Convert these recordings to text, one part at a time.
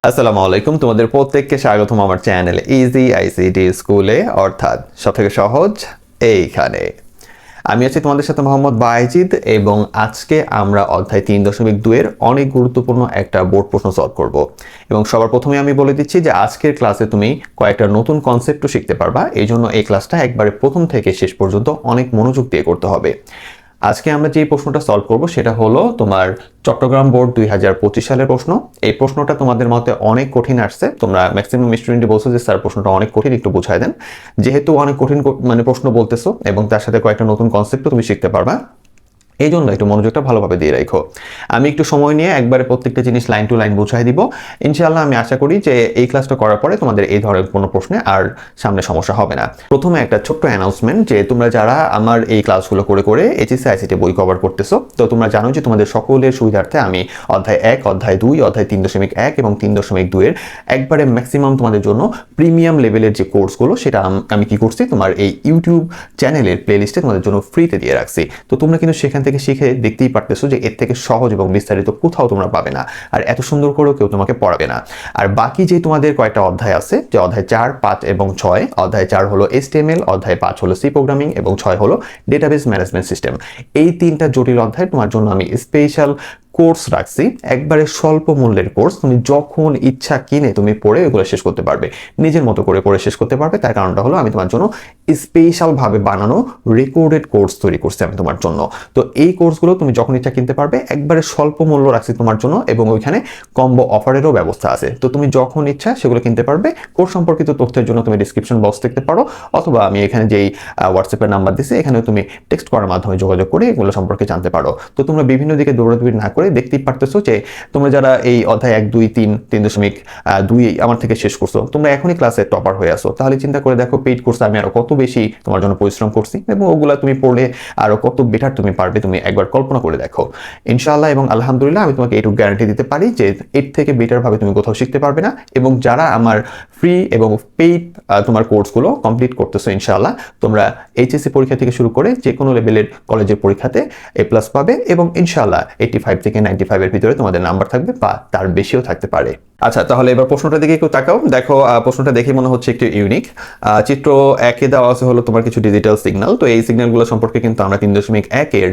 আসসালামু আলাইকুম, তোমাদের প্রত্যেককে স্বাগতম আমার চ্যানেলে ইজি আইসিটি স্কুলে, অর্থাৎ সবথেকে সহজ এইখানে। আমি আছি তোমাদের সাথে মোহাম্মদ বাইজিদ এবং আজকে আমরা অধ্যায় 3.2 এর অনেক গুরুত্বপূর্ণ একটা বোর্ড প্রশ্ন সলভ করব। এবং সবার প্রথমে আমি বলে দিচ্ছি যে আজকের ক্লাসে তুমি কয়েকটা নতুন কনসেপ্টও শিখতে পারবা, এই জন্য এই ক্লাসটা একবারে প্রথম থেকে শেষ পর্যন্ত অনেক মনোযোগ দিয়ে করতে হবে। আজকে আমরা যে প্রশ্নটা সলভ করব সেটা হলো তোমার চট্টগ্রাম বোর্ড 2025 সালের প্রশ্ন। এই প্রশ্নটা তোমাদের মতে অনেক কঠিন আসছে, তোমরা ম্যাক্সিমাম স্টুডেন্টই বলছো যে স্যার প্রশ্নটা অনেক কঠিন, একটু বুঝাই দেন। যেহেতু অনেক কঠিন প্রশ্ন বলতেছো এবং তার সাথে কয়েকটা নতুন কনসেপ্টও তুমি শিখতে পারবা, এই জন্য একটু মনোযোগটা ভালোভাবে দিয়ে রাখো। আমি একটু সময় নিয়ে একবারে প্রত্যেকটা জিনিস লাইন টু লাইন বুঝাই দিব ইনশাআল্লাহ। আমি আশা করি যে এই ক্লাসটা করার পরে তোমাদের এই ধরনের কোনো প্রশ্নে আর সামনে সমস্যা হবে না। প্রথমে একটা ছোট্ট অ্যানাউন্সমেন্ট যে তোমরা যারা আমার এই ক্লাসগুলো করে করে এইচএসসি আইসিটি বই কভার করতেছো, তো তোমরা জানো যে তোমাদের সকলের সুবিধার্থে আমি অধ্যায় 1, অধ্যায় 2, অধ্যায় 3.1 এবং 3.2 এর একবারে ম্যাক্সিমাম তোমাদের জন্য প্রিমিয়াম লেভেলের যে কোর্সগুলো সেটা আমি কি করছি তোমার এই ইউটিউব চ্যানেলের প্লেলিস্টে তোমাদের জন্য ফ্রিতে দিয়ে রাখছি। তো তোমরা কিন্তু সেখান থেকে শিখে দেখতেই পারতেছো যে এর থেকে সহজ এবং বিস্তারিত কোথাও তোমরা পাবে না, আর এত সুন্দর করেও কেউ তোমাকে পড়াবে না। আর বাকি যে তোমাদের কয়েকটা অধ্যায় আছে, যে অধ্যায় 4, 5 এবং 6, অধ্যায় 4 হলো HTML, অধ্যায় 5 হলো সি প্রোগ্রামিং এবং 6 হলো ডেটাবেস ম্যানেজমেন্ট সিস্টেম। এই তিনটা জটিল অধ্যায় তোমার জন্য আমি স্পেশাল কোর্স রাখছি, একবারে স্বল্প মূল্যের কোর্স। তুমি যখন ইচ্ছা কিনে তুমি পড়ে এগুলো শেষ করতে পারবে, নিজের মতো করে পড়ে শেষ করতে পারবে। তার কারণটা হলো আমি তোমার জন্য স্পেশাল ভাবে বানানো রেকর্ডেড কোর্স তৈরি করছি আমি তোমার জন্য। তো এই কোর্সগুলো তুমি যখন ইচ্ছা কিনতে পারবে, একবারে স্বল্প মূল্য রাখছি তোমার জন্য এবং ওইখানে কম্বো অফারেরও ব্যবস্থা আছে। তো তুমি যখন ইচ্ছা সেগুলো কিনতে পারবে। কোর্স সম্পর্কিত তথ্যের জন্য তুমি ডিসক্রিপশন বক্স দেখতে পারো, অথবা আমি এখানে যেই হোয়াটসঅ্যাপের নাম্বার দিচ্ছি এখানে তুমি টেক্সট করার মাধ্যমে যোগাযোগ করে এগুলো সম্পর্কে জানতে পারো। তো তোমরা বিভিন্ন দিকে দৌড়াদৌড়ি না করে দেখতেই পারতেছো যে তোমরা যারা এই অধ্যায় 1, 2, 3, 3.2 আমার থেকে শেষ করছো, তোমরা এখনই ক্লাসে টপার হয়ে আসো। তাহলে চিন্তা করে দেখো পেইড কোর্সে আমি আরো কত বেশি তোমার জন্য পরিশ্রম করছি এবং ওগুলা তুমি পড়লে আরো কত বেটার তুমি পারবে, তুমি একবার কল্পনা করে দেখো। ইনশাআল্লাহ এবং আলহামদুলিল্লাহ আমি তোমাকে এইটুকু গ্যারান্টি দিতে পারি যে এর থেকে বেটার ভাবে তুমি কোথাও শিখতে পারবে না। এবং যারা আমার ফ্রি এবং পেইড তোমার কোর্সগুলো কমপ্লিট করতেছো, ইনশাআল্লাহ তোমরা এইচএসসি পরীক্ষা থেকে শুরু করে যে কোনো লেভেলের কলেজের পরীক্ষাতে A+ পাবে এবং ইনশাআল্লাহ 85 থেকে 95 এর ভিতরে তোমাদের নাম্বার থাকবে বা তার বেশিও থাকতে পারে। আচ্ছা, তাহলে এবার প্রশ্নটা দিকে একটু তাকাও। দেখো প্রশ্নটা দেখে মনে হচ্ছে একটু ইউনিক। চিত্র 1-এ দেওয়া আছে হলো তোমার কিছু ডিজিটাল সিগন্যাল। তো এই সিগন্যালগুলো সম্পর্কে কিন্তু আমরা 3.1 এর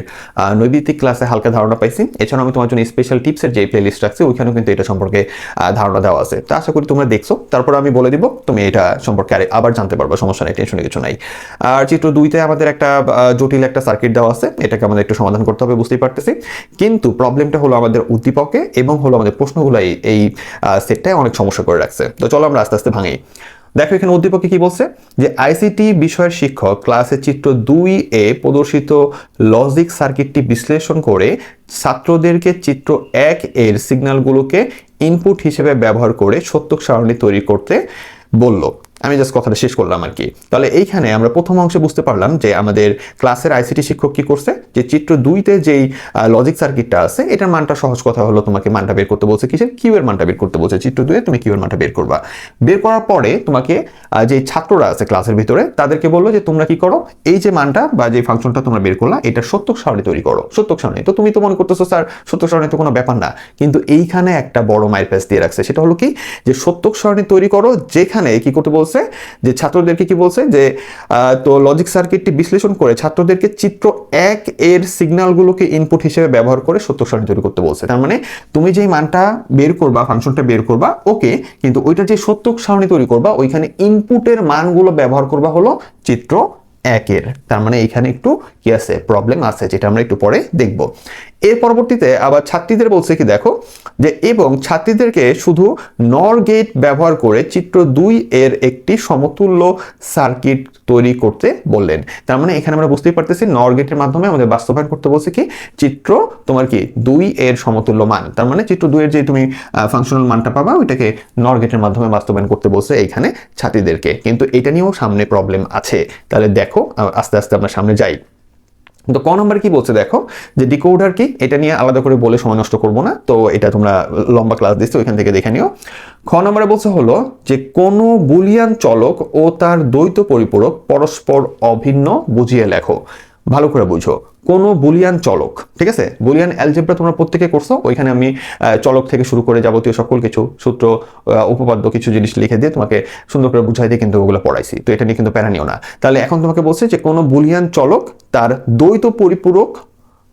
নৈবিত্তিক ক্লাসে হালকা ধারণা পাইছি। এছাড়াও আমি তোমার জন্য স্পেশাল টিপসের যে প্লেলিস্ট রাখছি ওইখানেও কিন্তু এটা সম্পর্কে ধারণা দেওয়া আছে। তো আশা করি তোমরা দেখছো, তারপর আমি বলে দিব, তুমি এটা সম্পর্কে আবার জানতে পারবে, সমস্যা নেই, টেনশনের কিছু নাই। আর চিত্র 2-তে আমাদের একটা জটিল একটা সার্কিট দেওয়া আছে, এটাকে আমাদের একটু সমাধান করতে হবে, বুঝতেই পারতেছি। কিন্তু প্রবলেমটা হলো আমাদের উদ্দীপকে এবং হলো আমাদের প্রশ্নগুলো এই সেটটায় অনেক সমস্যা করে রাখছে। তো চলো আমরা আস্তে আস্তে ভাঙি। দেখো এখানে উদ্দীপকে কি বলছে, যে আইসিটি বিষয়ের শিক্ষক ক্লাসে চিত্র 2-এ প্রদর্শিত লজিক সার্কিটটি বিশ্লেষণ করে ছাত্রদেরকে চিত্র 1 এর সিগন্যালগুলোকে ইনপুট হিসেবে ব্যবহার করে সত্যক সারণী তৈরি করতে বলল। আমি জাস্ট কথাটা শেষ করলাম আর কি। তাহলে এইখানে আমরা প্রথম অংশে বুঝতে পারলাম যে আমাদের ক্লাসের আইসিটি শিক্ষক কি করছে, যে চিত্র 2-তে যেই লজিক সার্কিটটা আছে এটার মানটা, সহজ কথা হলো তোমাকে মানটা বের করতে বলছে, কিসের, কিউ এর মানটা বের করতে বলছে। চিত্র 2-এ তুমি কিউ এর মানটা বের করবা। বের করার পরে তোমাকে যে ছাত্ররা আছে ক্লাসের ভিতরে তাদেরকে বললো যে তোমরা কি করো, এই যে মানটা বা যে ফাংশনটা তোমরা বের করলা এটা সত্যক সারণী তৈরি করো। সত্যক সারণী তো তুমি তো মনে করতেছো স্যার সত্যক সারণী তো কোনো ব্যাপার না, কিন্তু এইখানে একটা বড় মাইলফলক দিয়ে রাখছে। সেটা হলো কি, যে সত্যক সারণী তৈরি করো, যেখানে কি করতে বলছে, যে ছাত্রদেরকে কি বলছে, যে তো লজিক সার্কিটটি বিশ্লেষণ করে ছাত্রদেরকে চিত্র 1 এর সিগন্যালগুলোকে ইনপুট হিসেবে ব্যবহার করে সত্যক সারণী তৈরি করতে বলছে। তার মানে তুমি যেই মানটা বের করবা, ফাংশনটা বের করবা, ওকে, কিন্তু ওইটা যে সত্যক সারণী তৈরি করবা ওইখানে ইনপুটের মানগুলো ব্যবহার করবা হলো চিত্র 1 এর। তার মানে এখানে একটু কি আছে, প্রবলেম আছে, যেটা আমরা একটু পরে দেখব। এর পরবর্তীতে আবার ছাত্রীদের বলছে কি, দেখো যে এবং ছাত্রীদেরকে শুধু নর গেট ব্যবহার করে চিত্র 2 এর একটি সমতুল্য সার্কিট তৈরি করতে বললেন। তার মানে এখানে আমরা বুঝতেই পারতেছি নর গেটের মাধ্যমে আমাদের বাস্তবায়ন করতে বলছে কি, চিত্র তোমার কি 2 এর সমতুল্য মান। তার মানে চিত্র 2 এর যে তুমি ফাংশনাল মানটা পাবা ওইটাকে নর গেটের মাধ্যমে বাস্তবায়ন করতে বলছে এইখানে ছাত্রীদেরকে। কিন্তু এটা নিয়েও সামনে প্রবলেম আছে। তাহলে দেখো আস্তে আস্তে আমরা সামনে যাই। তো ক নম্বর কি বলছে, দেখো যে ডিকোডার কি, এটা নিয়ে আলাদা করে বলে সময় নষ্ট করবো না, তো এটা তোমরা লম্বা ক্লাস দিচ্ছ ওইখান থেকে দেখে নিও। খ নম্বরে বলছে হলো যে কোনো বুলিয়ান চলক ও তার দ্বৈত পরিপূরক পরস্পর অভিন্ন বুঝিয়ে লেখো। ভালো করে বুঝো, কোনো বুলিয়ান চলক, ঠিক আছে, বুলিয়ান অ্যালজেব্রা তোমরা প্রত্যেকে করছো, ওইখানে আমি চলক থেকে শুরু করে যাবতীয় সকল কিছু সূত্র, উপপাদ্য, কিছু জিনিস লিখে দিয়ে তোমাকে সুন্দর করে বুঝাই দিয়ে কিন্তু ওগুলো পড়াইছি, তো এটা নিয়ে কিন্তু প্যারা নিও না। তাহলে এখন তোমাকে বলছে যে কোনো বুলিয়ান চলক তার দ্বৈত পরিপূরক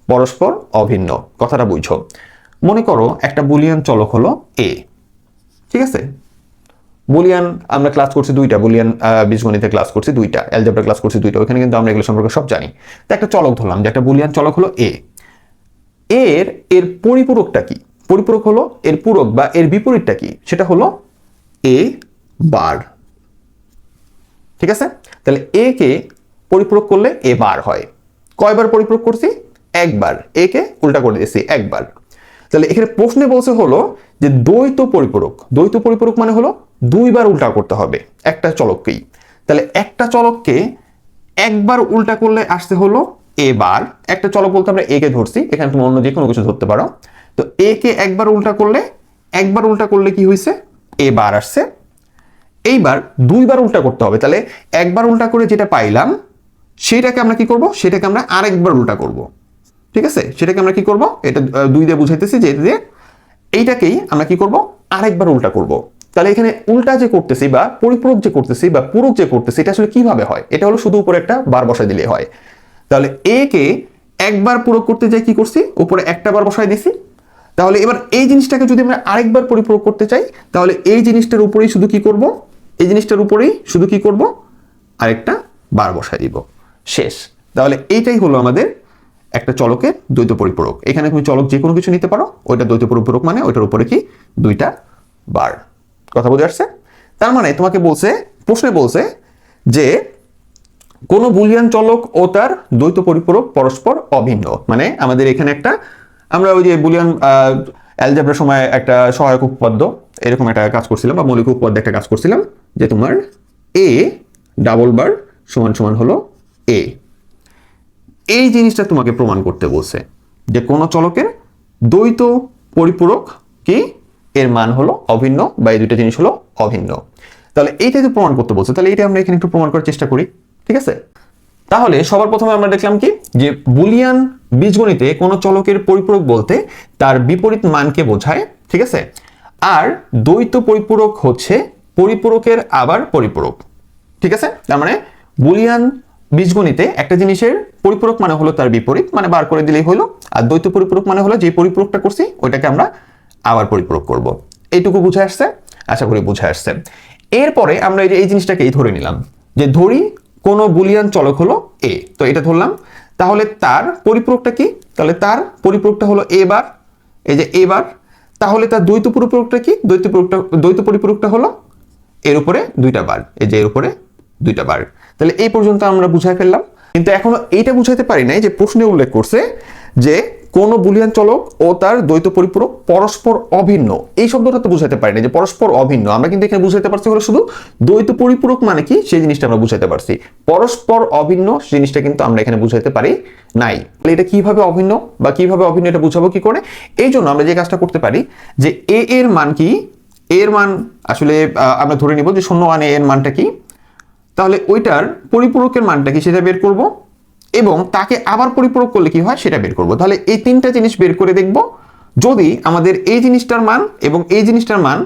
পরস্পর অভিন্ন। কথাটা বুঝো, মনে করো একটা বুলিয়ান চলক হলো এ, ঠিক আছে, বুলিয়ান আমরা ক্লাস করছি দুইটা, বুলিয়ান বীজগণিতে ক্লাস করছি দুইটা, অ্যালজেব্রা ক্লাস করছি দুইটা, ওখানে কিন্তু আমরা এগুলো সম্পর্কে সব জানি। তো একটা চলক ধরলাম যে একটা বুলিয়ান চলক হলো এ, এর পরিপূরকটা কি, পরিপূরক হলো এর পূরক বা এর বিপরীতটা কি, সেটা হলো এ বার, ঠিক আছে। তাহলে এ কে পরিপূরক করলে এ বার হয়। কয়বার পরিপূরক করছি? একবার। এ কে উল্টা করে দিয়েছি একবার। তাহলে এখানে প্রশ্নে বলছে হলো যে দ্বৈত পরিপূরক, দ্বৈত পরিপূরক মানে হলো দুইবার উল্টা করতে হবে একটা চলককেই। তাহলে একটা চলককে একবার উল্টা করলে আসতে হলো এ বার, একটা চলক বলতে আমরা এ কে ধরছি, এখানে তুমি অন্য যে কোনো কিছু ধরতে পারো। তো এ কে একবার উল্টা করলে কি হয়েছে? এ বার আসছে। এইবার দুইবার উল্টা করতে হবে, তাহলে একবার উল্টা করে যেটা পাইলাম সেটাকে আমরা কি করব, সেটাকে আমরা আরেকবার উল্টা করব, ঠিক আছে। সেটাকে আমরা কি করব, এটা দুই দিয়ে বুঝাইতেছি যে এটা দিয়ে, এইটাকেই আমরা কি করব, আরেকবার উল্টা করব। তাহলে এখানে উল্টা যে করতেছি বা পরিপূরক যে করতেছি বা পূরক যে করতেছি, এটা আসলে কিভাবে হয়? এটা হলো শুধু উপরে একটা বার বসাই দিলে হয়। তাহলে এ কে একবার পূরক করতে যাই কি করছি, উপরে একটা বার বসাই দিছি। তাহলে এবার এই জিনিসটাকে যদি আমরা আরেকবার পরিপূরক করতে চাই, তাহলে এই জিনিসটার উপরেই শুধু কি করব, এই জিনিসটার উপরেই শুধু কি করব, আরেকটা বার বসাই দিব, শেষ। তাহলে এইটাই হলো আমাদের একটা চলকের দ্বৈত পরিপূরক। এখানে তুমি চলক যে কোনো কিছু নিতে পারো, ওইটা দ্বৈত পরিপূরক মানে ওইটার উপরে কি দুইটা বার। কথা বুঝে আসছে? তার মানে তোমাকে বলছে, প্রশ্নে বলছে যে কোন বুলিয়ান চলক ও তার দ্বৈত পরিপূরক পরস্পর অভিন্ন। মানে আমাদের এখানে একটা, আমরা ওই যে বুলিয়ান অ্যালজেব্রার সময় একটা সহায়ক উপপাদ্য এরকম একটা কাজ করছিলাম, বা মৌলিক উপপাদ্য একটা কাজ করছিলাম, যে তোমার এ ডাবল বার সমান সমান হলো এ। এই জিনিসটা তোমাকে প্রমাণ করতে বলছে যে কোন চলকের দ্বৈত পরিপূরক কি, এর মান হলো অভিন্ন, বা এই দুইটা জিনিস হলো অভিন্ন। তাহলে এইটাই তো প্রমাণ করতে বলছে, তাহলে এটা আমরা এখানে একটু প্রমাণ করার চেষ্টা করি, ঠিক আছে। তাহলে সবার প্রথমে আমরা দেখলাম কি, যে বুলিয়ান বীজগণিতে কোন চলকের পরিপূরক বলতে তার বিপরীত মানকে বোঝায়, ঠিক আছে। আর দ্বৈত পরিপূরক হচ্ছে পরিপূরকের আবার পরিপূরক, ঠিক আছে। তার মানে বুলিয়ান বীজগণিতে একটা জিনিসের পরিপূরক মানে হলো তার বিপরীত, মানে বার করে দিলেই হলো। আর দ্বৈত পরিপূরক মানে হলো যে পরিপূরকটা করছি ওইটাকে আমরা আবার পরিপূরক করব। এইটুকু বুঝে আসছে? আশা করি বুঝে আসছে। এরপরে আমরা এই জিনিসটাকেই ধরে নিলাম, যে ধরি কোন বুলিয়ান চলক হলো এ, তো এটা ধরলাম। তাহলে তার পরিপূরকটা কি? তাহলে তার পরিপূরকটা হলো এ বার, এই যে এ বার। তাহলে তার দ্বৈত পরিপূরকটা কি? দ্বৈত পরিপূরকটা হলো এর উপরে দুইটা বার, এই যে এর উপরে দুইটা বার। তাহলে এই পর্যন্ত আমরা বুঝাই ফেললাম, কিন্তু এখনো এইটা বুঝাইতে পারি নাই যে প্রশ্নে উল্লেখ করছে যে কোন বুলিয়ান চলক ও তার দ্বৈত পরিপূরক পরস্পর অভিন্ন। এই শব্দটা তো বুঝাইতে পারি না যে পরস্পর অভিন্ন, আমরা কিন্তু এখানে বুঝাইতে পারছি হলো শুধু দ্বৈত পরিপূরক মানে কি সেই জিনিসটা আমরা বুঝাইতে পারছি। পরস্পর অভিন্ন জিনিসটা কিন্তু আমরা এখানে বুঝাইতে পারি নাই। তাহলে এটা কিভাবে অভিন্ন বা কিভাবে অভিন্ন এটা বুঝাবো কি করে? এই জন্য আমরা যে কাজটা করতে পারি, যে এ এর মান কি, এর মান আসলে আমরা ধরে নিব যে 0 1 এর মানটা কি, তাহলে ওইটার পরিপূরকের মানটা কি সেটা বের করব, এবং তাকে আবার পরিপূরক করলে কি হয় সেটা বের করব। তাহলে এই তিনটা জিনিস বের করে দেখব, যদি আমাদের এই জিনিসটার মান এবং এই জিনিসটার মান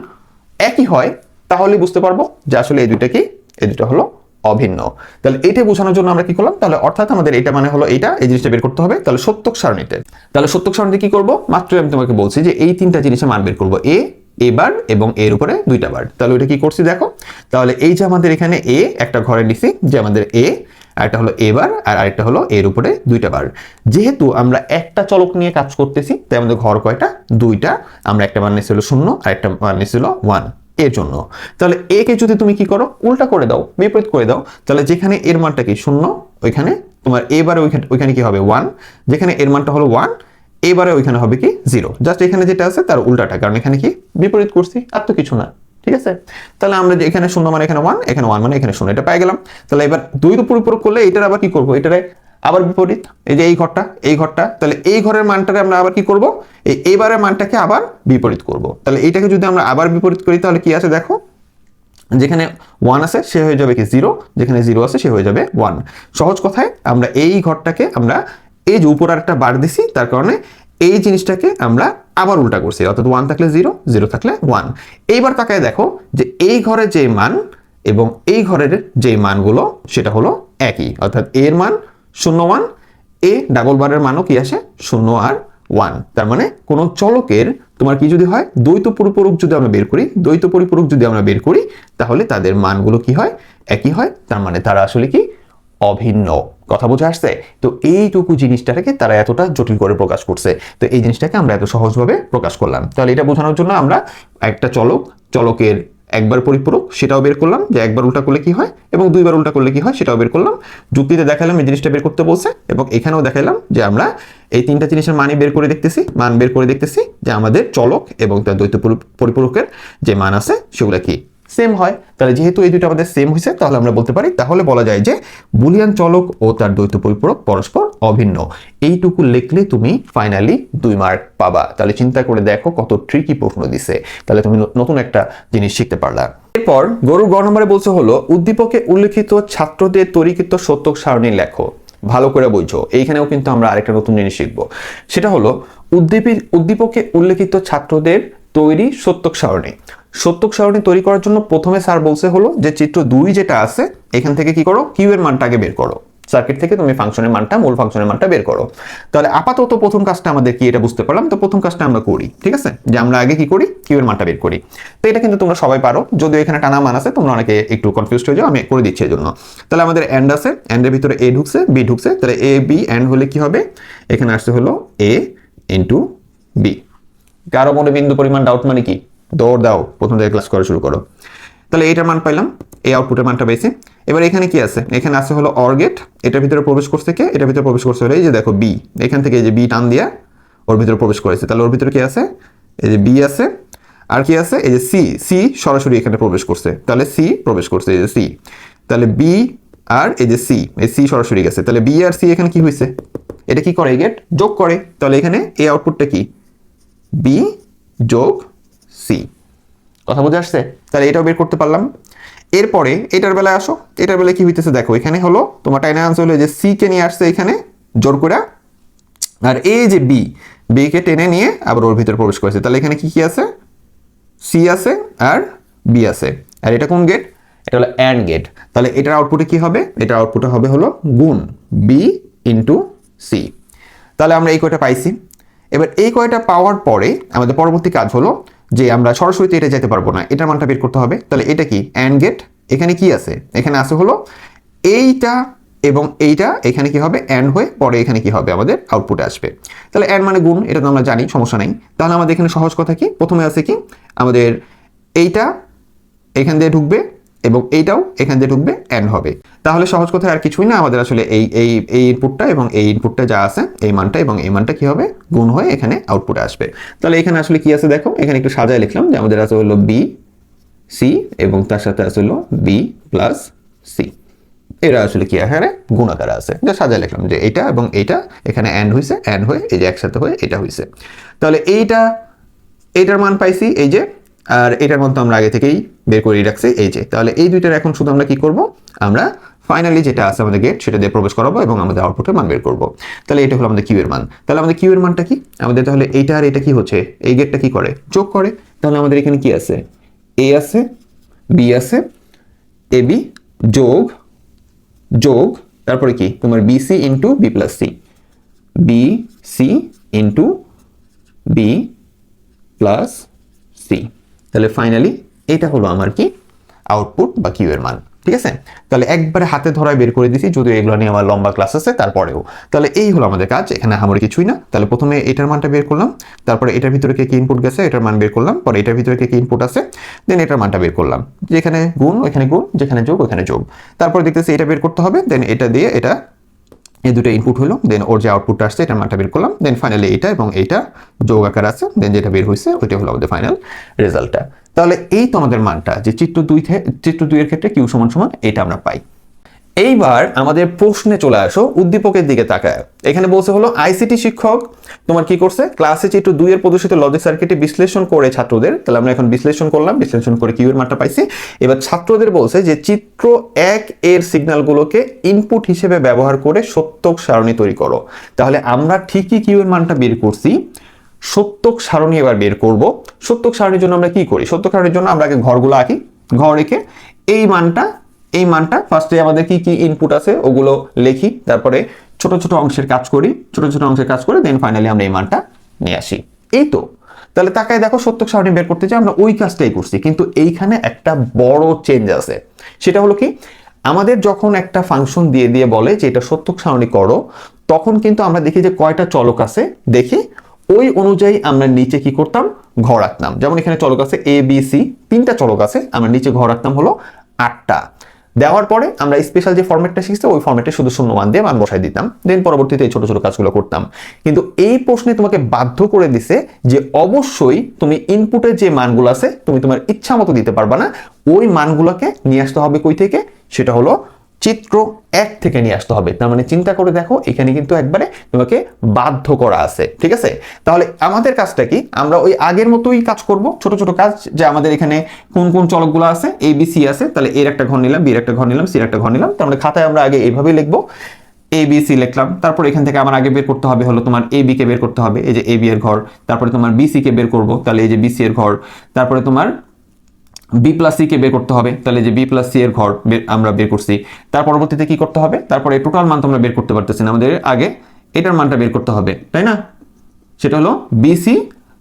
একই হয়, তাহলে বুঝতে পারবো যে আসলে এই দুইটা কি, এই দুটো হলো অভিন্ন। তাহলে এটা বোঝানোর জন্য আমরা কি করলাম, তাহলে অর্থাৎ আমাদের এটা মানে হলো এইটা, এই জিনিসটা বের করতে হবে। তাহলে সত্যক সারণীতে, তাহলে সত্যক সারণীতে কি করব, মাত্র আমি তোমাকে বলছি যে এই তিনটা জিনিসের মান বের করব, এ বার এবং এর উপরে দুইটা বার। তাহলে ওইটা কি করছি দেখো, তাহলে এই যে আমাদের এখানে এ একটা ঘরে লিখছি, যে আমাদের এ, আরেকটা হলো এ বার, আর আরেকটা হলো এর উপরে দুইটা বার। যেহেতু আমরা একটা চলক নিয়ে কাজ করতেছি, তাই আমাদের ঘর কয়টা, দুইটা। আমরা একটা মান নিয়েছিল 0 আর একটা মান নিয়েছিল 1 এর জন্য। তাহলে এ কে যদি তুমি কি করো, উল্টা করে দাও, বিপরীত করে দাও, তাহলে যেখানে এর মানটা কি 0, ওইখানে তোমার এ বারে ওইখানে কি হবে 1, যেখানে এর মানটা হলো 1 এবারে ওইখানে হবে কি 0। জাস্ট এখানে যেটা আছে তার উল্টাটা, কারণ এখানে কি বিপরীত করছি, আর তো কিছু না, ঠিক আছে। তাহলে আমরা যে এখানে 0 মানে এখানে 1, এখানে 1 মানে এখানে 0, এটা পেয়ে গেলাম। তাহলে এবার দ্বৈত পরিপূরক করলে এটার আবার কি করব, এটারে আবার বিপরীত, এই যে এই ঘরটা, তাহলে এই ঘরের মানটারে আমরা আবার কি করব, এবারের মানটাকে আবার বিপরীত করব। তাহলে এইটাকে যদি আমরা আবার বিপরীত করি তাহলে কি আছে দেখো, যেখানে 1 আছে সে হয়ে যাবে কি 0, যেখানে 0 আছে সে হয়ে যাবে 1। সহজ কথায় আমরা এই ঘরটাকে আমরা এই যে উপর আরেকটা বার দিছি, তার কারণে এই জিনিসটাকে আমরা আবার উল্টা করছি, অর্থাৎ 1 থাকলে 0, 0 থাকলে 1। এইবার তাকায় দেখো যে এই ঘরের যে মান এবং এই ঘরের যে মানগুলো সেটা হলো একই, অর্থাৎ এর মান 0 1, এ ডাবল বারের মানও কি আসে 0 আর 1। তার মানে কোন চলকের তোমার কি যদি হয় দ্বৈত পরিপূরক যদি আমরা বের করি, দ্বৈত পরিপূরক যদি আমরা বের করি তাহলে তাদের মানগুলো কি হয়, একই হয়। তার মানে তারা আসলে কি অভিন্ন। কথা বুঝে আসছে? তো এইটুকু জিনিসটাকে তারা এতটা জটিল করে প্রকাশ করছে, তো এই জিনিসটাকে আমরা এত সহজভাবে প্রকাশ করলাম। তাহলে এটা বোঝানোর জন্য আমরা একটা চলকের একবার পরিপূরক সেটাও বের করলাম, যে একবার উল্টা করলে কি হয় এবং দুইবার উল্টা করলে কি হয় সেটাও বের করলাম। যুক্তিতে দেখালাম এই জিনিসটা বের করতে বলছে, এবং এখানেও দেখালাম যে আমরা এই তিনটা জিনিসের মান বের করে দেখতেছি যে আমাদের চলক এবং তার দ্বৈত পরিপূরকের যে মান আছে সেগুলো কি সেম হয়। তাহলে যেহেতু এই দুটো আমাদের সেম হয়েছে, তাহলে আমরা বলতে পারি, তাহলে বলা যায় যে বুলিয়ান চলক ও তার দ্বৈত পরিপূরক পরস্পর অভিন্ন। এইটুকু লিখলে তুমি ফাইনালি 2 মার্ক পাবা। তাহলে চিন্তা করে দেখো কত ট্রিকি প্রশ্ন দিছে, তাহলে তুমি নতুন একটা জিনিস শিখতে পারলা। এরপর গরুর গ নম্বরে বলছে হলো উদ্দীপকে উল্লেখিত ছাত্রদের তৈরিকৃত সত্যক সারণী লেখো। ভালো করে বুঝো, এইখানেও কিন্তু আমরা আরেকটা নতুন জিনিস শিখবো, সেটা হলো উদ্দীপকে উল্লেখিত ছাত্রদের তৈরি সত্যক সারণী। সত্যক সারণী তৈরি করার জন্য প্রথমে স্যার বলছে হলো যে চিত্র 2 যেটা আছে এখান থেকে কি করো, কিউ এর মানটা আগে বের করো। সার্কিট থেকে তুমি ফাংশনের মানটা, মূল ফাংশনের মানটা বের করো। তাহলে আপাতত প্রথম কাজটা আমাদের কি এটা বুঝতে পারলাম, তো প্রথম কাজটা আমরা করি, ঠিক আছে, যে আমরা আগে কি করি, কিউ এর মানটা বের করি। তো এটা কিন্তু তোমরা সবাই পারো, যদিও এখানে টানা মান আছে, তোমরা অনেকে একটু কনফিউজড হয়ে যাও, আমি করে দিচ্ছি এর জন্য। তাহলে আমাদের এন্ড আছে, এন্ডের ভিতরে এ ঢুকছে, বি ঢুকছে, তাহলে এ বি এন্ড হলে কি হবে, এখানে আসছে হলো এ ইন্টু বি। কারো মনে বিন্দু পরিমাণ ডাউট মানে কি, দৌড় দাও, প্রথম থেকে ক্লাস করা শুরু করো। তাহলে এটার মান পাইলাম, এই আউটপুটের মানটা পেয়েছি। এবার এখানে কি আছে, এখানে আছে হলো অর গেট, এটার ভিতরে প্রবেশ করছে কে, এটার ভিতরে প্রবেশ করছে হলো এই যে দেখো বি, এখান থেকে এই যে বি টান দিয়া ওর ভিতরে প্রবেশ করেছে। তাহলে ওর ভিতরে কি আছে, এই যে বি আছে, আর কি আছে, এই যে সি, সি সরাসরি এখানে প্রবেশ করছে, তাহলে সি প্রবেশ করছে, এই যে সি, তাহলে বি আর এই যে সি, এই সি সরাসরি গেছে, তাহলে বি আর সি এখানে কি হয়েছে, এটা কি করে, এই গেট যোগ করে। তাহলে এখানে এই আউটপুটটা কি, বি যোগ সি। কথা বুঝে আসছে? তাহলে এটাও বের করতে পারলাম। এরপরে এটার বেলায় আসো, এটার বেলায় কি হইতেছে দেখো, এখানে হলো তোমার টাইনা আনসার হলো যে সি কে নিয়ে আসছে এখানে জোর করে, আর এই যে বি, বি কে টেনে নিয়ে আবার ওর ভিতরে প্রবেশ করেছে। তাহলে এখানে কি কি আছে, সি আছে আর বি আছে, আর এটা কোন গেট, এটা হলো অ্যান্ড গেট। তাহলে এটার আউটপুটে কি হবে, এটার আউটপুটে হবে হলো গুণ বি ইন্টু সি। তাহলে আমরা এই কয়টা পাইছি। এবার এই কয়টা পাওয়ার পরে আমাদের পরবর্তী কাজ হলো যে আমরা সরাসরি এটা যেতে পারবো না, এটার মানটা বের করতে হবে। তাহলে এটা কি অ্যান্ড গেট, এখানে কি আছে, এখানে আছে হলো এইটা এবং এইটা, এখানে কি হবে অ্যান্ড হয়ে পরে এখানে কি হবে আমাদের আউটপুটে আসবে। তাহলে অ্যান্ড মানে গুণ, এটা তো আমরা জানি, সমস্যা নাই। তাহলে আমাদের এখানে সহজ কথা কি, প্রথমে আছে কি আমাদের এইটা এখান দিয়ে ঢুকবে এবং এইটাও এখান দিয়ে ঢুকবে, এন্ড হবে। তাহলে সহজ কথা আর কিছুই না, আমাদের আসলে এই এই এই ইনপুটটা এবং এই ইনপুটটা যা আছে এই মানটা এবং এই মানটা কি হবে, গুণ হয়ে এখানে আউটপুটে আসবে। তাহলে এখানে আসলে কি আছে দেখো, এখানে একটু সাজায় লিখলাম যে আমাদের আছে হলো বি সি এবং তার সাথে আছে হলো বি প্লাস সি। এরা আসলে কি এখানে গুণাকার আছে, যা সাজায় লিখলাম যে এটা এবং এইটা এখানে এন্ড হয়েছে, এন্ড হয়ে এই যে একসাথে হয়ে এটা হয়েছে। তাহলে এইটার মান পাইছি এই যে, আর এটার মধ্যে আমরা আগে থেকেই বের করে রাখছি এই যে। তাহলে এই দুইটার এখন শুধু আমরা কি করব, আমরা ফাইনালি যেটা আছে আমাদের গেট সেটা দিয়ে প্রবেশ করাবো এবং আমাদের আউটপুটের মান বের করব। তাহলে এটা হলো আমাদের কিউ এর মান। তাহলে আমাদের কিউ এর মানটা কি, আমাদের তাহলে এইটা আর এটা কি হচ্ছে, এই গেটটা কি করে, যোগ করে। তাহলে আমাদের এখানে কি আছে, এ আছে, বি আছে, এ বি যোগ যোগ তারপরে কি তোমার BC into B plus C, B C into B plus C. তাহলে ফাইনালি এটা হলো আমার কি আউটপুট বা কিউ এর মান, ঠিক আছে। তাহলে একবারে হাতে ধরায় বের করে দিছি, যদিও এগুলো নিয়ে আমার লম্বা ক্লাস আছে তারপরেও। তাহলে এই হলো আমাদের কাজ, এখানে আমার কিছুই না। তাহলে প্রথমে এটার মানটা বের করলাম, তারপরে এটার ভিতরে কি ইনপুট গেছে এটার মান বের করলাম, পরে এটার ভিতরে কি ইনপুট আছে, দেন এটার মানটা বের করলাম, যেখানে গুণ ওইখানে গুণ, যেখানে যোগ ওখানে যোগ। তারপরে দেখতেছি এটা বের করতে হবে, দেন এটা দিয়ে এটা এই দুটো ইনপুট হলো, দেন ওর যে আউটপুটটা আসছে এটার মানটা বের করলাম, দেন ফাইনালি এইটা এবং এইটা যোগ আকার আছে, দেন যেটা বের হয়েছে ওইটা হলো আমাদের ফাইনাল রেজাল্টটা। তাহলে এই তো আমাদের মানটা যে চিত্র 2 এর ক্ষেত্রে কিউ সমান সমান এটা আমরা পাই। এইবার আমাদের প্রশ্নে চলে আসো, উদ্দীপকের দিকে তাকায়। এখানে বলছে হলো আইসিটি শিক্ষক তোমার কি করছে, ক্লাসে চিত্র 2 এর প্রদর্শিত লজিক সার্কিটে বিশ্লেষণ করে ছাত্রদের, তাহলে আমরা এখন বিশ্লেষণ করলাম, বিশ্লেষণ করে কিউ এর মানটা পাইছি। এবার ছাত্রদের বলছে যে চিত্র 1 এর সিগন্যালগুলোকে ইনপুট হিসেবে ব্যবহার করে সত্যক সারণী তৈরি করো। তাহলে আমরা ঠিকই কিউ এর মানটা বের করছি, সত্যক সারণী এবার বের করব। সত্যক সারণীর জন্য আমরা কি করি, সত্যক সারণীর জন্য আমরা আগে ঘরগুলো আঁকি, ঘর রেখে এই মানটা ফার্স্টে আমাদের কি কি ইনপুট আছে ওগুলো লিখি, তারপরে ছোট ছোট অংশের কাজ করি, ছোট ছোট অংশের কাজ করে দেন ফাইনালি আমরা এই মানটা নিয়ে আসি। এই তো, তাহলে তাকায় দেখো সত্যক সারণী বের করতে চাই, আমরা ওই কাজটাই করছি, কিন্তু এইখানে একটা বড় চেঞ্জ আছে। সেটা হলো কি, আমাদের যখন একটা ফাংশন দিয়ে দিয়ে বলে যে এটা সত্যক সারণী করো, তখন কিন্তু আমরা দেখি যে কয়টা চলক আছে দেখি, ওই অনুযায়ী আমরা নিচে কি করতাম, ঘর রাখতাম। যেমন এখানে চলক আছে এ বি সি, 3টা চলক আছে, আমরা নিচে ঘর রাখতাম হলো 8টা। দেওয়ার পরে আমরা স্পেশাল যে ফরম্যাটটা শিখছি ওই ফরম্যাটে শুধু 0 দিয়ে মান বসাই দিতাম, দেন পরবর্তীতে এই ছোট ছোট কাজগুলো করতাম। কিন্তু এই প্রশ্নে তোমাকে বাধ্য করে দিছে যে অবশ্যই তুমি ইনপুটে যে মানগুলো আছে তুমি তোমার ইচ্ছা মতো দিতে পারবা না, ওই মানগুলোকে নিয়ে আসতে হবে কই থেকে, সেটা হলো চিত্র 1 থেকে নিয়ে আসতে হবে। তার মানে চিন্তা করে দেখো, এখানে কিন্তু একবারে তোমাকে বাধ্য করা আছে, ঠিক আছে। তাহলে আমাদের কাজটা কি, আমরা ওই আগের মতোই কাজ করব, ছোট ছোট কাজ, যে আমাদের এখানে কোন কোন চলকগুলো আছে, এ বি সি আছে, তাহলে এর একটা ঘর নিলাম, বি এর একটা ঘর নিলাম, সি এর একটা ঘর নিলাম। তার মানে খাতায় আমরা আগে এইভাবেই লিখবো, এ বি সি লিখলাম, তারপর এখান থেকে আমার আগে বের করতে হবে হলো তোমার এ বি কে বের করতে হবে, এই যে এ বি এর ঘর, তারপরে তোমার বি সি কে বের করব, তাহলে এই যে বি সি এর ঘর, তারপরে তোমার বি প্লাস সি কে বের করতে হবে, তাহলে যে বি প্লাস সি এর ঘর আমরা বের করছি। তার পরবর্তীতে কি করতে হবে, তারপরে টোটাল মান তোমরা বের করতে পারতেছি না, আমাদের আগে এটার মানটা বের করতে হবে, তাই না। সেটা হলো বিসি,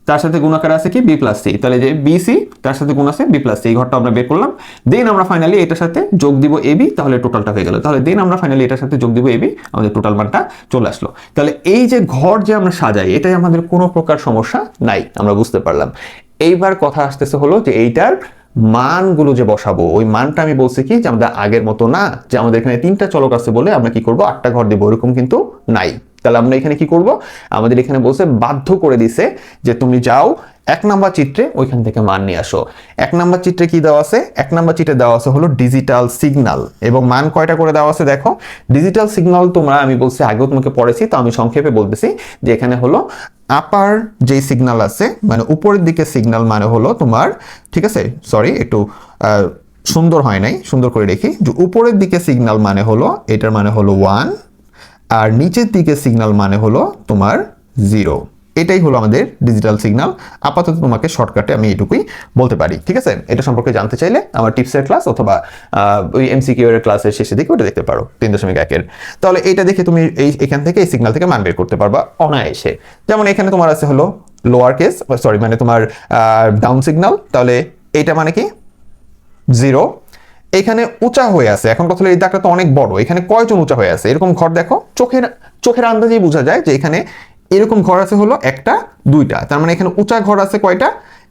তার সাথে গুণ আকারে আছে কি বি প্লাস সি, তাহলে যে বিসি তার সাথে গুণ আছে বি প্লাস সি, এই ঘরটা আমরা বের করলাম। দেন আমরা ফাইনালি এটার সাথে যোগ দিব এবি, তাহলে টোটালটা হয়ে গেল। তাহলে দেন আমরা ফাইনালি এটার সাথে যোগ দিব এবি, আমাদের টোটাল মানটা চলে আসলো। তাহলে এই যে ঘর যে আমরা সাজাই, এটাই আমাদের কোনো প্রকার সমস্যা নাই, আমরা বুঝতে পারলাম। এইবার কথা আসতেছে হলো যে এইটার মানগুলো যে বসাবো, ওই মানটা আমি বলছি কি যে আমাদের আগের মতো না, যে আমাদের এখানে 3টা চলক আছে বলে আমরা কি করব 8টা ঘর দিব, এরকম কিন্তু নাই। তাহলে আমরা এখানে কি করব, আমাদের এখানে বলছে বাধ্য করে দিছে যে তুমি যাও 1 নাম্বার চিত্রে ওইখান থেকে মান নিয়ে আসো। 1 নাম্বার চিত্রে কি দেওয়া আছে, 1 নাম্বার চিত্রে দেওয়া আছে হলো ডিজিটাল সিগন্যাল, এবং মান কয়টা করে দেওয়া আছে দেখো। ডিজিটাল সিগন্যাল তোমরা আমি বলছি আগেও তোমাকে পড়েছি, তো আমি সংক্ষেপে বলতেছি যে এখানে হলো আপার যে সিগন্যাল আছে, মানে উপরের দিকে সিগন্যাল মানে হলো তোমার, ঠিক আছে, সরি একটু সুন্দর হয় নাই, সুন্দর করে দেখি, যে উপরের দিকে সিগন্যাল মানে হলো, এটার মানে হলো 1, আর নিচের দিকে সিগন্যাল মানে হলো তোমার 0। এটাই হলো আমাদের ডিজিটাল সিগন্যাল। আপাতত তোমাকে শর্টকাটে আমি এটুকুই বলতে পারি, ঠিক আছে। এটা সম্পর্কে জানতে চাইলে আমার টিপসের ক্লাস অথবা ওই এমসিকিউ এর ক্লাসের শেষে দিকে ওটা দেখতে পারো 3.1 এর। তাহলে এটা দেখে তুমি এখান থেকে এই সিগন্যাল থেকে মান বের করতে পারবা অনায়াসে। যেমন এখানে তোমার আছে হলো লোয়ার কেস, সরি মানে তোমার ডাউন সিগন্যাল, তাহলে এটা মানে কি 0। এখানে উঁচা হয়ে আছে, এখন কথা হলো এই দাগটা তো অনেক বড়, এখানে কয়জন উঁচা হয়ে আছে, এরকম ঘর দেখো, চোখের আন্দাজেই বোঝা যায় যে এখানে এরকম ঘর আছে হলো 1টা 2টা, তার মানে এখানে উঁচা ঘর আছে কয়টা,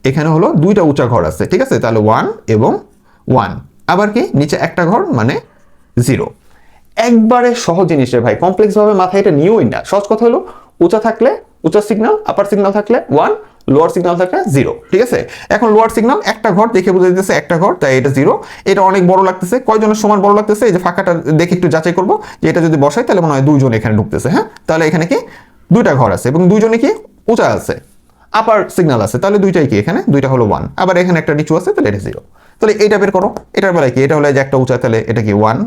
এখানে হলো 2টা উঁচা ঘর আছে, ঠিক আছে। তাহলে 1 এবং 1, আবার কি নিচে একটা ঘর মানে 0। একবারে সহজ জিনিস রে ভাই, কমপ্লেক্স ভাবে মাথায় এটা নিয়েই না। সহজ কথা হলো উঁচা থাকলে উঁচা সিগন্যাল, আপার সিগন্যাল থাকলে 1, লোয়ার সিগন্যাল থাকলে 0, ঠিক আছে। এখন লোয়ার সিগন্যাল একটা ঘর দেখে বোঝা যাচ্ছে একটা ঘর, তাই এটা 0। এটা অনেক বড় লাগতেছে, কয়জনের সমান বড় লাগতেছে, এই যে ফাঁকাটা দেখে একটু যাচাই করবো যে এটা যদি বসাই তাহলে মনে হয় 2 জন এখানে ঢুকতেছে, হ্যাঁ। তাহলে এখানে কি 2টা ঘর আছে এবং 2 জনে কি উঁচা আছে, আপার সিগন্যাল আছে, তাহলে 2টাই কি এখানে 2টা হলো 1, আবার এখানে একটা নিচু আছে, তাহলে এটা 0। তাহলে এটা বের করো, এটার বেলায় কি, এটা হলো যে একটা উঁচা, তাহলে এটা কি 1।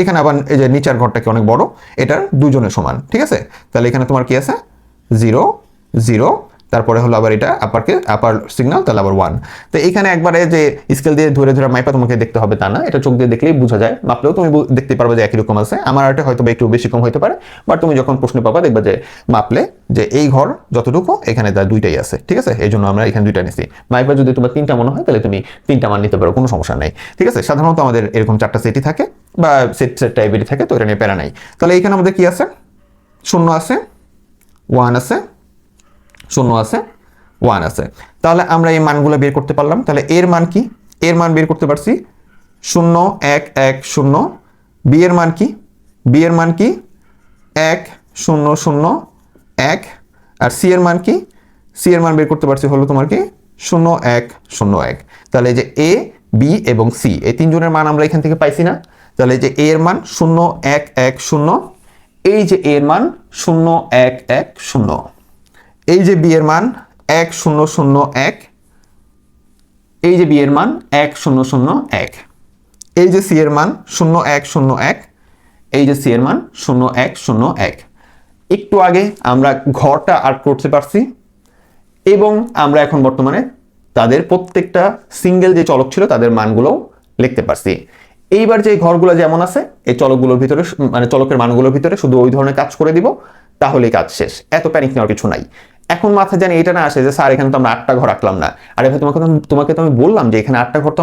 এখানে আবার এই যে নিচের ঘরটা কি অনেক বড়, এটার 2 জনের সমান, ঠিক আছে। তাহলে এখানে তোমার কি আছে 0 0, তারপরে হলো আবার এটা আপার সিগন্যাল, তাহলে আবার 1। তো এখানে একবারে যে স্কেল দিয়ে ধরে ধরে মাইপা তোমাকে দেখতে হবে তা না, এটা চোখ দিয়ে দেখলেই বোঝা যায়, মাপলেও তুমি দেখতে পারবে যে একই রকম আছে। আমার এটা হয়তো একটু বেশি কম হতে পারে, বাট তুমি যখন প্রশ্ন পাবা দেখবা যে মাপলে যে এই ঘর যতটুকু এখানে তার 2টাই আছে, ঠিক আছে। এই জন্য আমরা এখানে 2টা নিছি। মাইপা যদি তোমার 3টা মনে হয় তাহলে তুমি 3টা মান নিতে পারো, কোনো সমস্যা নেই, ঠিক আছে। সাধারণত আমাদের এরকম 4টা সেটই থাকে বা সেট টাইপেরই থাকে, তো এটা নিয়ে প্যারা নাই। তাহলে এখানে আমাদের কি আছে, 0 আছে, 1 আছে, 0 আছে, 1 আছে। তাহলে আমরা এই মানগুলো বের করতে পারলাম। তাহলে এর মান কি, এর মান বের করতে পারছি 0 1 1 0। বি এর মান কি, বি এর মান কি 1 0 0 1। আর সি এর মান কি, সি এর মান বের করতে পারছি হলো তোমার কি 0 1 0 1। তাহলে এই যে এ বি এবং সি এই 3 জনের মান আমরা এখান থেকে পাইছি না। তাহলে যে a এর মান 0 1 1 0, এই যে a এর মান 0 1 1 0, এই যে b এর মান 1 0 0 1, এই যে b এর মান 1 0 0 1, এই যে c এর মান 0 1 0 1, এই যে c এর মান 0 1 0 1। একটু আগে আমরা ঘরটা আর্ট করতে পারছি এবং আমরা এখন বর্তমানে তাদের প্রত্যেকটা সিঙ্গেল যে চলক ছিল তাদের মানগুলোও লিখতে পারছি। এইবার যে ঘরগুলো যেমন আছে এই চলকগুলোর ভিতরে মানে চলকের মানগুলোর ভিতরে শুধু ওই ধরনের কাজ করে দিব, তাহলেই কাজ শেষ। এত প্যানিক নেওয়ার কিছু নাই। এখন মাথায় জানি এটা না আসে যে স্যার এখানে তো আমরা 8টা ঘর রাখলাম না। আরে ভাই তোমাকে তো আমি বললাম যে এখানে 8টা ঘর তো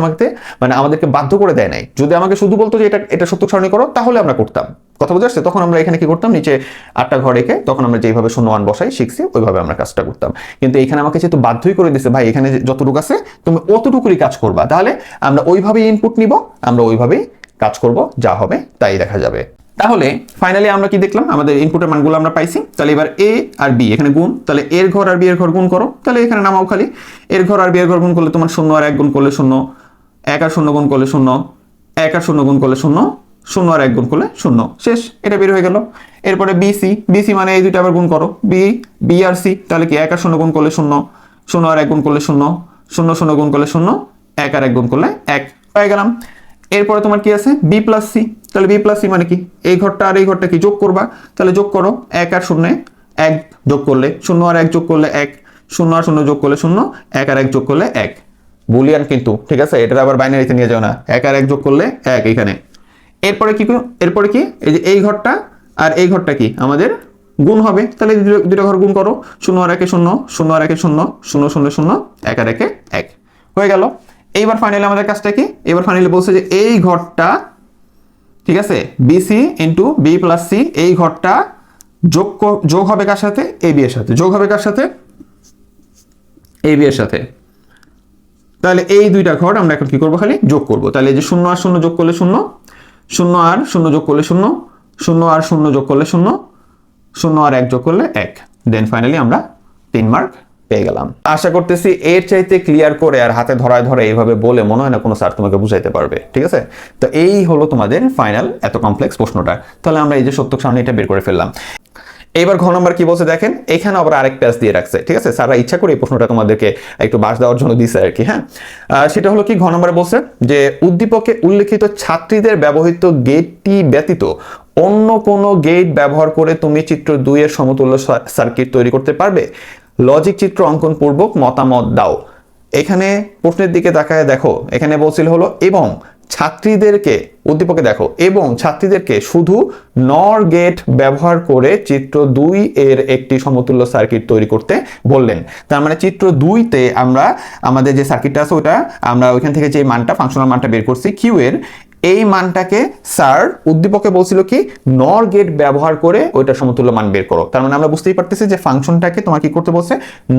মানে আমাদেরকে বাধ্য করে দেয় নাই। যদি আমাকে শুধু বলতো যে এটা সত্য সারণী করো তাহলে আমরা করতাম। কথা বুঝে আসছে? তখন আমরা এখানে কি করতাম, নিচে 8টা ঘর রেখে তখন আমরা যেভাবে 0 1 বসাই শিখছি ওইভাবে আমরা কাজটা করতাম। কিন্তু এখানে আমাকে যেহেতু বাধ্যই করে দিছে ভাই এখানে যতটুকু আছে তুমি অতটুকুই কাজ করবা, তাহলে আমরা ওইভাবেই ইনপুট নিব, আমরা ওইভাবেই কাজ করব, যা হবে তাই দেখা যাবে। তাহলে ফাইনালি আমরা কি দেখলাম, আমাদের ইনপুটের মানগুলো আমরা পাইছি। তাহলে এবার a আর b এখানে গুণ, তাহলে এর ঘর আর b এর ঘর গুণ করো, তাহলে এখানে নামাও খালি এর ঘর আর b এর ঘর গুণ করলে তোমার 0 আর 1 গুণ করলে 0, 1 আর 0 গুণ করলে 0, 1 আর 0 গুণ করলে 0, 0 আর 1 গুণ করলে 0, শেষ। এটা বের হয়ে গেল। এরপরে bc মানে এই দুইটা আবার গুণ করো, b আর c, তাহলে কি 1 আর 0 গুণ করলে 0, 0 আর 1 গুণ করলে 0, 0 0 গুণ করলে 0, 1 আর 1 গুণ করলে 1, হয়ে গেলাম। এরপরে তোমার কি আছে b প্লাস c, তাহলে b প্লাস c মানে কি এই ঘরটা আর এই ঘরটা কি যোগ করবা, তাহলে যোগ করো 1 আর 0 1 যোগ করলে 0 আর 1 যোগ করলে 1, 0 আর 0 যোগ করলে 0, 1 আর 1 যোগ করলে 1, বুলিয়ান কিন্তু, ঠিক আছে? এটা আবার বাইনারিতে নিয়ে যাও না, 1 আর 1 যোগ করলে 1 এখানে। এরপরে কি এই যে এই ঘরটা আর এই ঘরটা কি আমাদের গুণ হবে, তাহলে দুটো ঘর গুণ করো, 0 আর 1 0, 0 আর 1 0, 0 0 0, 1 আর 1 1, হয়ে গেল। এইবার ফাইনালি আমাদের কাজটা কি, এবার ফাইনালি বলছে যে এই ঘরটা, ঠিক আছে, BC into B plus C, এই ঘরটা যোগ হবে কার সাথে, AB এর সাথে, যোগ হবে কার সাথে, AB এর সাথে। তাহলে এই দুইটা ঘর আমরা এখন কি করবো, খালি যোগ করব। তাহলে এই যে 0 আর 0 যোগ করলে 0, 0 আর 0 যোগ করলে 0, 0 আর 0 যোগ করলে 0, 0 আর 1 যোগ করলে 1, দেন ফাইনালি আমরা 3 মার্ক পেয়ে গেলাম। আশা করতেছি এর চাইতে ক্লিয়ার করে আর হাতে ধরায় ধরে এইভাবে বলে মনে হয় না কোনো স্যার তোমাকে বুঝাইতে পারবে, ঠিক আছে? তো এই হলো তোমাদের ফাইনাল এত কমপ্লেক্স প্রশ্নটা। তাহলে আমরা এই যে সত্য সারণীটা বের করে ফেললাম। এইবার ঘ নম্বর কি বলছে দেখেন, এখানে আবার আরেক পেজ দিয়ে রাখছে, ঠিক আছে? স্যাররা ইচ্ছা করে এই প্রশ্নটা তোমাদেরকে একটু বাস দেওয়ার জন্য দিছে আর কি, হ্যাঁ। সেটা হলো কি, ঘ নম্বরে বলছে যে উদ্দীপকে উল্লেখিত ছাত্রীদের ব্যবহৃত গেটটি ব্যতীত অন্য কোনো গেট ব্যবহার করে তুমি চিত্র 2 এর সমতুল্য সার্কিট তৈরি করতে পারবে? লজিক চিত্র অঙ্কন পূর্বক মতামত দাও। এখানে প্রশ্নের দিকে তাকায় দেখো, এখানে বলছিল হলো এবং ছাত্রীদেরকে, উদ্দীপকে দেখো, এবং ছাত্রীদেরকে শুধু নর গেট ব্যবহার করে চিত্র 2 এর একটি সমতুল্য সার্কিট তৈরি করতে বললেন। তার মানে চিত্র 2-তে আমরা আমাদের যে সার্কিটটা আছে ওটা আমরা ওইখান থেকে যে মানটা, ফাংশনাল মানটা বের করছি কিউ এর, এই মানটাকে স্যার উদ্দীপকে বলছিল কি নর গেট ব্যবহার করে ওইটা সমতুল্য মান বের করো। তার মানে আমরা বুঝতেই পারতেছি যে ফাংশনটাকে তোমার কি করতে বলছে,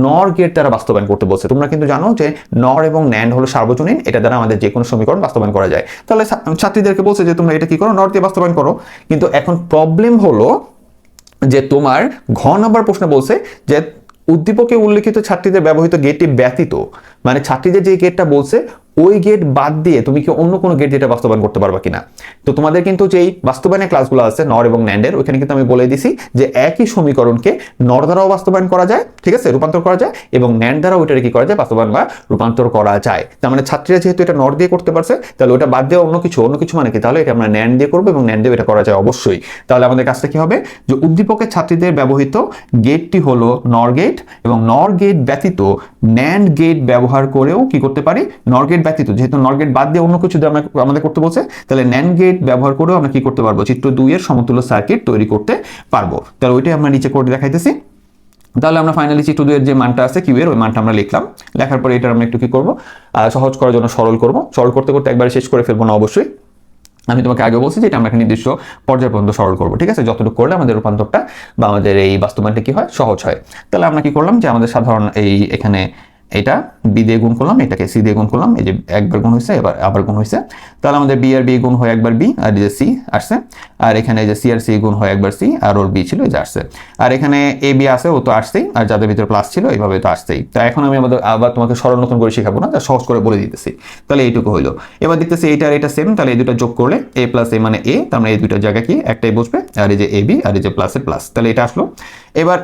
নর গেট দ্বারা বাস্তবায়ন করতে বলছে। তোমরা কিন্তু জানো যে নর এবং ন্যান্ড হলো সার্বজনীন, এটা দ্বারা আমাদের যে কোনো সমীকরণ বাস্তবায়ন করা যায়। তাহলে ছাত্রীদেরকে বলছে যে তোমরা এটা কি করো, নর দিয়ে বাস্তবায়ন করো। কিন্তু এখন প্রবলেম হলো যে তোমার ঘ নম্বর প্রশ্ন বলছে যে উদ্দীপকে উল্লেখিত ছাত্রীদের ব্যবহৃত গেটটি ব্যতীত, মানে ছাত্রীদের যে গেটটা বলছে ওই গেট বাদ দিয়ে তুমি কি অন্য কোনো গেট যেটা বাস্তবায়ন করতে পারবা কিনা। তো তোমাদের কিন্তু যেই বাস্তবায়নের ক্লাসগুলো আছে নর এবং ন্যান্ডের, ওইখানে কিন্তু আমি বলে দিছি যে একই সমীকরণকে নর দ্বারাও বাস্তবায়ন করা যায়, ঠিক আছে, রূপান্তর করা যায়, এবং ন্যান্ড দ্বারাও ওইটাকে কি করা যায়, বাস্তবায়ন বা রূপান্তর করা যায়। তার মানে ছাত্রীরা যেহেতু এটা নর দিয়ে করতে পারছে, তাহলে ওটা বাদ দিয়ে অন্য কিছু মানে কি, তাহলে এটা আমরা ন্যান্ড দিয়ে করবো এবং ন্যান্ড দিয়ে এটা করা যায় অবশ্যই। তাহলে আমাদের কাজটা কি হবে, যে উদ্দীপকের ছাত্রীদের ব্যবহৃত গেটটি হলো নর গেট, এবং নর গেট ব্যতীত ন্যান্ড গেট ব্যবহার করেও কি করতে পারি, নর গেট ব্যতীত, যেহেতু নর গেট বাদ দিয়ে অন্য কিছু আমাদের করতে বলছে, তাহলে ন্যান্ড গেট ব্যবহার করেও আমরা কি করতে পারবো, চিত্র 2 এর সমতুল্য সার্কিট তৈরি করতে পারবো। তাহলে ওইটাই আমরা নিচে করে দেখাইতেছি। তাহলে আমরা ফাইনালি চিত্র 2 এর যে মানটা আছে কিউ এর, ওই মানটা আমরা লিখলাম। লেখার পরে এটা আমরা একটু কি করবো, সহজ করার জন্য সরল করব। সরল করতে করতে একবারে শেষ করে ফেলবো না অবশ্যই। আমি তোমাকে আগে বলছি যে এটা আমরা একটা নির্দিষ্ট পর্যায় পর্যন্ত সরল করবো, ঠিক আছে? যতটুকু করলে আমাদের রূপান্তরটা বা আমাদের এই বাস্তবায়নটা কি হয়, সহজ হয়। তাহলে আমরা কি করলাম, যে আমাদের সাধারণ এই এখানে এটা বি দিয়ে গুণ করলাম, এটাকে সি দিয়ে গুণ করলাম, এই যে একবার গুণ হয়েছে, এবার আবার গুণ হয়েছে। তাহলে আমাদের বি আর বি গুণ হয় একবার বি, আর এই যে সি আসছে, আর এখানে এই যে সি আর সি গুণ হয় একবার সি, আর ওর বি ছিল এই যে আসছে, আর এখানে এ বি আছে, ও তো আসছেই, আর যাদের ভিতরে প্লাস ছিল এইভাবে তো আসছেই। তা এখন আমি আবার তোমাকে সরল নতুন করে শেখাবো না, সহজ করে বলে দিতেছি। তাহলে এইটুকু হইলো। এবার দেখতেছি এইটা আর এটা সেম, তাহলে এই দুটো যোগ করলে এ প্লাস এ মানে এ, তার মানে এই দুইটার জায়গা কি একটাই বসবে, আর এই যে এ বি আর এই যে প্লাসের প্লাস, তাহলে এটা আসলো। এবার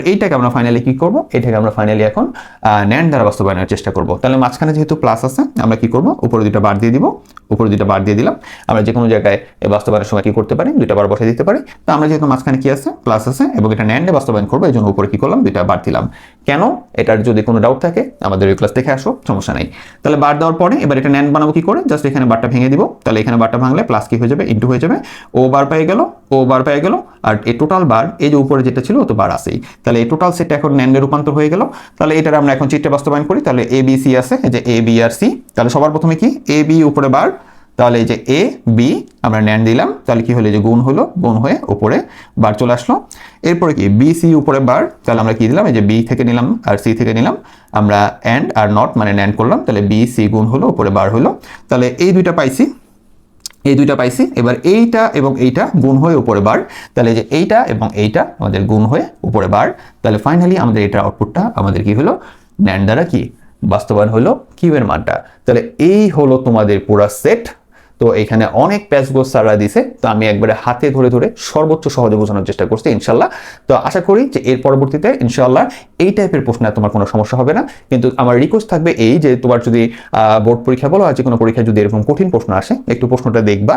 এইটাকে আমরা ফাইনালি কি করব, এটাকে আমরা ফাইনালি এখন ন্যান্ড দ্বারা বাস্তবায়নের চেষ্টা করব। তাহলে মাঝখানে যেহেতু প্লাস আছে, আমরা কি করব, উপরে দুটো বার দিয়ে দিব, উপরে দুটো বার দিয়ে দিলাম। আমরা যে কোনো জায়গায় বাস্তবায়নের সময় কি করতে পারি, দুইটা বার বসে দিতে পারি। তো আমরা যেহেতু মাঝখানে কি আছে, প্লাস আছে, এবং এটা ন্যান্ডে বাস্তবায়ন করবো, এই জন্য উপরে কি করলাম, দুইটা বার দিলাম। কেন, এটার যদি কোনো ডাউট থাকে আমাদের এই ক্লাস দেখে আসো, সমস্যা নেই। তাহলে বার দেওয়ার পরে এবার এটা ন্যান্ড বানাবো কি করে, জাস্ট এখানে বারটা ভেঙে দিব। তাহলে এখানে বারটা ভাঙলে প্লাস কি হয়ে যাবে, ইন্টু হয়ে যাবে, ও বার পেয়ে গেল, ও বার পেয়ে গেল, আর এই টোটাল বার এই যে উপরে যেটা ছিল ও তো বার আসেই, তাহলে এই টোটাল সেটটা এখন ন্যান্ডে রূপান্তর হয়ে গেল। তাহলে এটার আমরা এখন চিত্রে বাস্তবায়ন করি। তাহলে এ বি সি আছে, এই যে এ বি আর সি, তাহলে সবার প্রথমে কি এ বি উপরে বার, তাহলে এই যে এ বি আমরা ন্যান্ড দিলাম, তাহলে কি হলো, যে গুণ হলো, গুণ হয়ে উপরে বার চলে আসলো। এরপরে কি বি সি উপরে বার, তাহলে আমরা কি দিলাম, এই যে বি থেকে নিলাম আর সি থেকে নিলাম, আমরা অ্যান্ড আর নট মানে ন্যান্ড করলাম, তাহলে বি সি গুণ হলো, উপরে বার হলো। তাহলে এই দুইটা পাইছি, এই দুইটা পাইছি। এবার এইটা এবং এইটা গুণ হয়ে উপরে বার, তাহলে যে এইটা এবং এইটা আমাদের গুণ হয়ে উপরে বার, তাহলে ফাইনালি আমাদের এটার আউটপুটটা আমাদের কি হলো, ন্যান্ড দ্বারা কি বাস্তবায়ন হলো কিউ এর মানটা। তাহলে এই হলো তোমাদের পুরো সেট। তো এখানে অনেক প্যাচগোজ সারা দিছে, তো আমি একবারে হাতে ধরে ধরে সর্বোচ্চ সহজে বোঝানোর চেষ্টা করছি ইনশাল্লাহ। তো আশা করি যে এর পরবর্তীতে ইনশাল্লাহ এই টাইপের প্রশ্নে তোমার কোনো সমস্যা হবে না। কিন্তু আমার রিকোয়েস্ট থাকবে এই যে তোমার যদি বোর্ড পরীক্ষা বলো আর যে কোনো পরীক্ষায় যদি এরকম কঠিন প্রশ্ন আসে, একটু প্রশ্নটা দেখবা,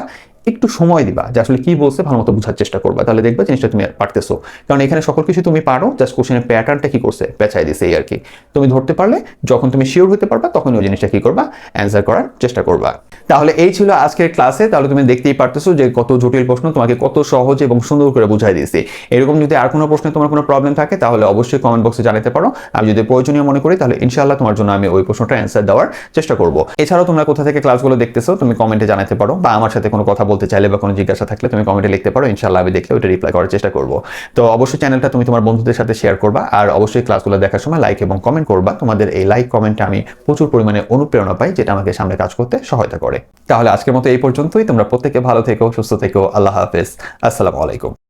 একটু সময় দিবা, যে আসলে কি বলছে ভালো মতো বোঝার চেষ্টা করবা, তাহলে দেখবা জিনিসটা তুমি পারতেছো। কারণ এখানে সকল কিছু তুমি পারো, জাস্ট কোশ্চেনের প্যাটার্নটা কি করছে, পেঁচাই দিছে এই আর কি। তুমি ধরতে পারলে যখন তুমি শিওর হতে পারবা তখন ওই জিনিসটা কি করবা, অ্যান্সার করার চেষ্টা করবা। তাহলে এই ছিল আজকের ক্লাসে। তাহলে তুমি দেখতেই পারতেছো যে কত জটিল প্রশ্ন তোমাকে কত সহজ এবং সুন্দর করে বুঝাই দিয়েছি। এরকম যদি আর কোনো প্রশ্নে তোমার কোনো প্রবলেম থাকে তাহলে অবশ্যই কমেন্ট বক্সে জানাতে পারো। আমি যদি প্রয়োজনীয় মনে করি তাহলে ইনশাআল্লাহ তোমার জন্য আমি ওই প্রশ্নটা অ্যান্সার দেওয়ার চেষ্টা করব। এছাড়াও তোমরা কোথা থেকে ক্লাসগুলো দেখতেছো তুমি কমেন্টে জানাতে পারো, বা আমার সাথে কোনো কথা বলতে চাইলে বা কোনো জিজ্ঞাসা থাকলে তুমি কমেন্টে লিখতে পারো। ইনশাআল্লাহ আমি দেখলে ওটা রিপ্লাই করার চেষ্টা করব। তো অবশ্যই চ্যানেলটা তুমি তোমার বন্ধুদের সাথে শেয়ার করবা, আর অবশ্যই ক্লাসগুলো দেখার সময় লাইক এবং কমেন্ট করবা। তোমাদের এই লাইক কমেন্টে আমি প্রচুর পরিমাণে অনুপ্রেরণা পাই, যেটা আমাকে সামনে কাজ করতে সহায়তা করে। তাহলে আজকের মতো এই পর্যন্তই। তোমরা প্রত্যেকে ভালো থেকো, সুস্থ থেকো। আল্লাহ হাফেজ, আসসালামু আলাইকুম।